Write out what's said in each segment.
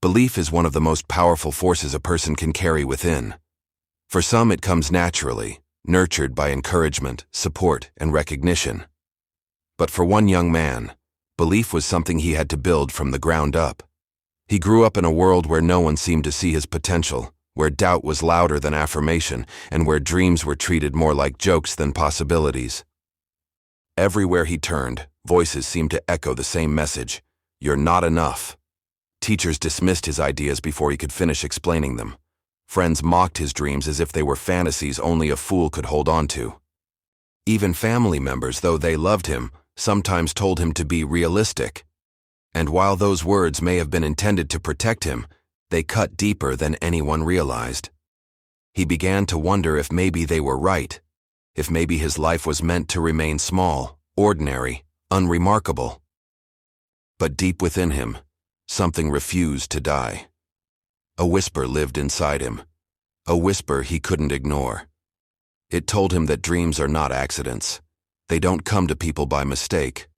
Belief is one of the most powerful forces a person can carry within. For some, it comes naturally, nurtured by encouragement, support, and recognition. But for one young man, belief was something he had to build from the ground up. He grew up in a world where no one seemed to see his potential, where doubt was louder than affirmation, and where dreams were treated more like jokes than possibilities. Everywhere he turned, voices seemed to echo the same message: "You're not enough." Teachers dismissed his ideas before he could finish explaining them. Friends mocked his dreams as if they were fantasies only a fool could hold on to. Even family members, though they loved him, sometimes told him to be realistic. And while those words may have been intended to protect him, they cut deeper than anyone realized. He began to wonder if maybe they were right, if maybe his life was meant to remain small, ordinary, unremarkable. But deep within him, something refused to die. A whisper lived inside him, a whisper he couldn't ignore. It told him that dreams are not accidents. They don't come to people by mistake.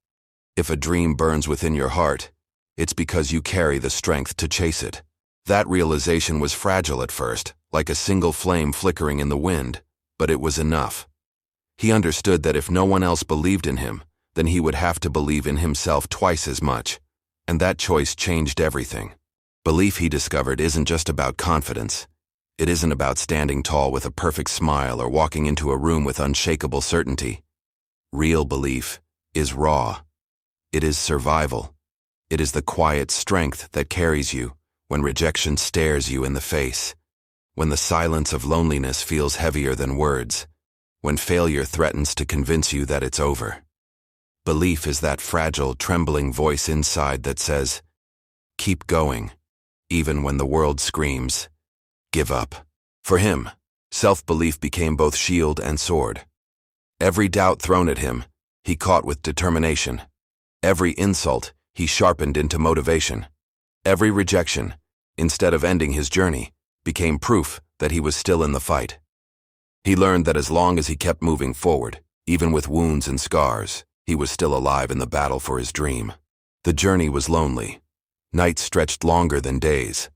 If a dream burns within your heart, it's because you carry the strength to chase it. That realization was fragile at first, like a single flame flickering in the wind, but it was enough. He understood that if no one else believed in him, then he would have to believe in himself twice as much. And that choice changed everything. Belief, he discovered, isn't just about confidence. It isn't about standing tall with a perfect smile or walking into a room with unshakable certainty. Real belief is raw. It is survival. It is the quiet strength that carries you when rejection stares you in the face, when the silence of loneliness feels heavier than words, when failure threatens to convince you that it's over. Belief is that fragile, trembling voice inside that says, "Keep going," even when the world screams, "Give up." For him, self-belief became both shield and sword. Every doubt thrown at him, he caught with determination. Every insult, he sharpened into motivation. Every rejection, instead of ending his journey, became proof that he was still in the fight. He learned that as long as he kept moving forward, even with wounds and scars, he was still alive in the battle for his dream. The journey was lonely. Nights stretched longer than days.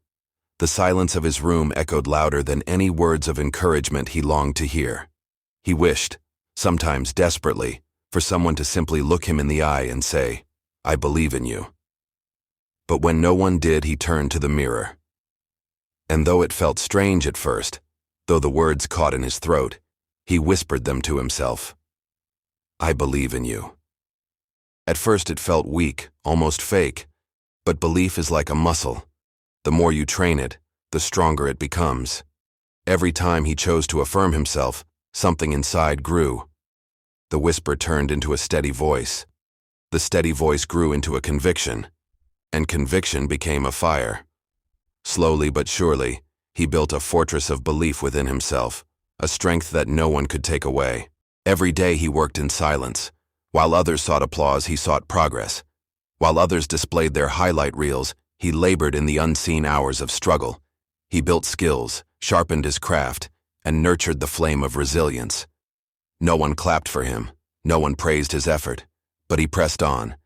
The silence of his room echoed louder than any words of encouragement he longed to hear. He wished, sometimes desperately, for someone to simply look him in the eye and say, "I believe in you." But when no one did, he turned to the mirror. And though it felt strange at first, though the words caught in his throat, he whispered them to himself. "I believe in you." At first it felt weak, almost fake, but belief is like a muscle. The more you train it, the stronger it becomes. Every time he chose to affirm himself, something inside grew. The whisper turned into a steady voice. The steady voice grew into a conviction, and conviction became a fire. Slowly but surely, he built a fortress of belief within himself, a strength that no one could take away. Every day he worked in silence. While others sought applause, he sought progress. While others displayed their highlight reels, he labored in the unseen hours of struggle. He built skills, sharpened his craft, and nurtured the flame of resilience. No one clapped for him, no one praised his effort, but he pressed on,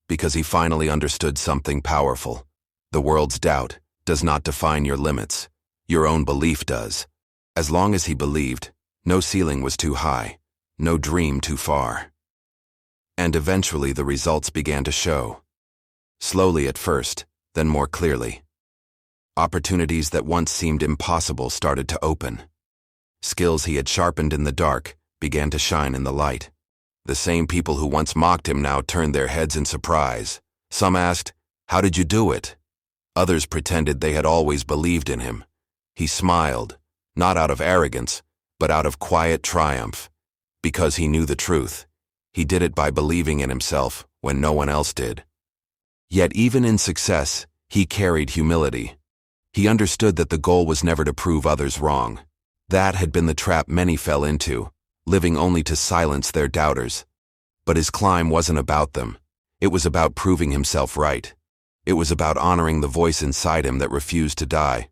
because he finally understood something powerful. The world's doubt does not define your limits. Your own belief does. As long as he believed, no ceiling was too high, no dream too far. And eventually the results began to show. Slowly at first, then more clearly. Opportunities that once seemed impossible started to open. Skills he had sharpened in the dark began to shine in the light. The same people who once mocked him now turned their heads in surprise. Some asked, "How did you do it?" Others pretended they had always believed in him. He smiled, not out of arrogance, but out of quiet triumph, because he knew the truth. He did it by believing in himself when no one else did. Yet even in success, he carried humility. He understood that the goal was never to prove others wrong. That had been the trap many fell into, living only to silence their doubters. But his climb wasn't about them. It was about proving himself right. It was about honoring the voice inside him that refused to die.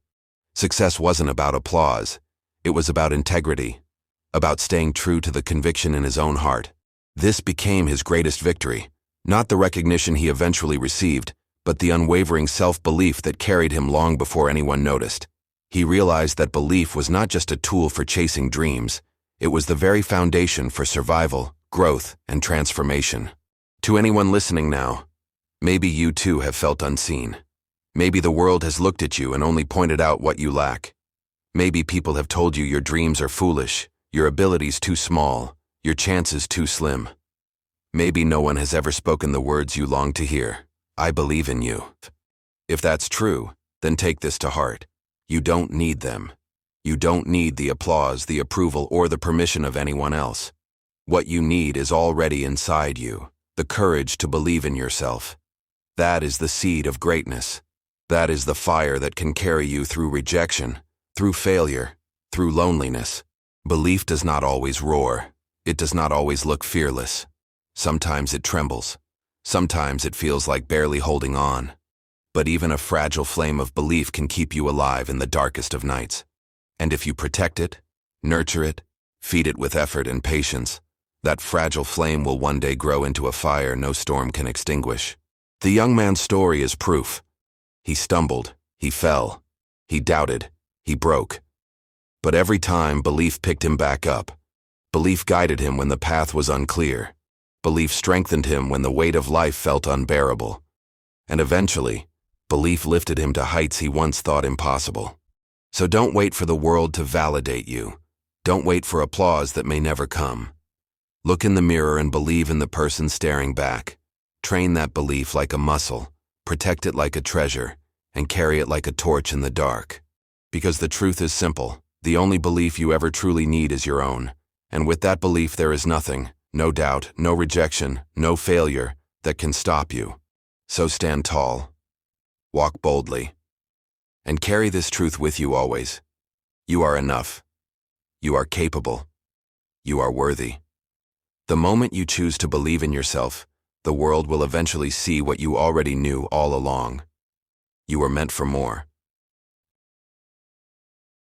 Success wasn't about applause. It was about integrity, about staying true to the conviction in his own heart. This became his greatest victory, not the recognition he eventually received, but the unwavering self-belief that carried him long before anyone noticed. He realized that belief was not just a tool for chasing dreams, it was the very foundation for survival, growth, and transformation. To anyone listening now, maybe you too have felt unseen. Maybe the world has looked at you and only pointed out what you lack. Maybe people have told you your dreams are foolish, your abilities too small, your chances too slim. Maybe no one has ever spoken the words you long to hear. I believe in you. If that's true, then take this to heart. You don't need them. You don't need the applause, the approval, or the permission of anyone else. What you need is already inside you, the courage to believe in yourself. That is the seed of greatness. That is the fire that can carry you through rejection, through failure, through loneliness. Belief does not always roar. It does not always look fearless. Sometimes it trembles. Sometimes it feels like barely holding on. But even a fragile flame of belief can keep you alive in the darkest of nights. And if you protect it, nurture it, feed it with effort and patience, that fragile flame will one day grow into a fire no storm can extinguish. The young man's story is proof. He stumbled, he fell, he doubted, he broke. But every time, belief picked him back up. Belief guided him when the path was unclear. Belief strengthened him when the weight of life felt unbearable. And eventually, belief lifted him to heights he once thought impossible. So don't wait for the world to validate you. Don't wait for applause that may never come. Look in the mirror and believe in the person staring back. Train that belief like a muscle, protect it like a treasure, and carry it like a torch in the dark. Because the truth is simple, the only belief you ever truly need is your own. And with that belief there is nothing, no doubt, no rejection, no failure, that can stop you. So stand tall, walk boldly, and carry this truth with you always. You are enough. You are capable. You are worthy. The moment you choose to believe in yourself, the world will eventually see what you already knew all along. You are meant for more.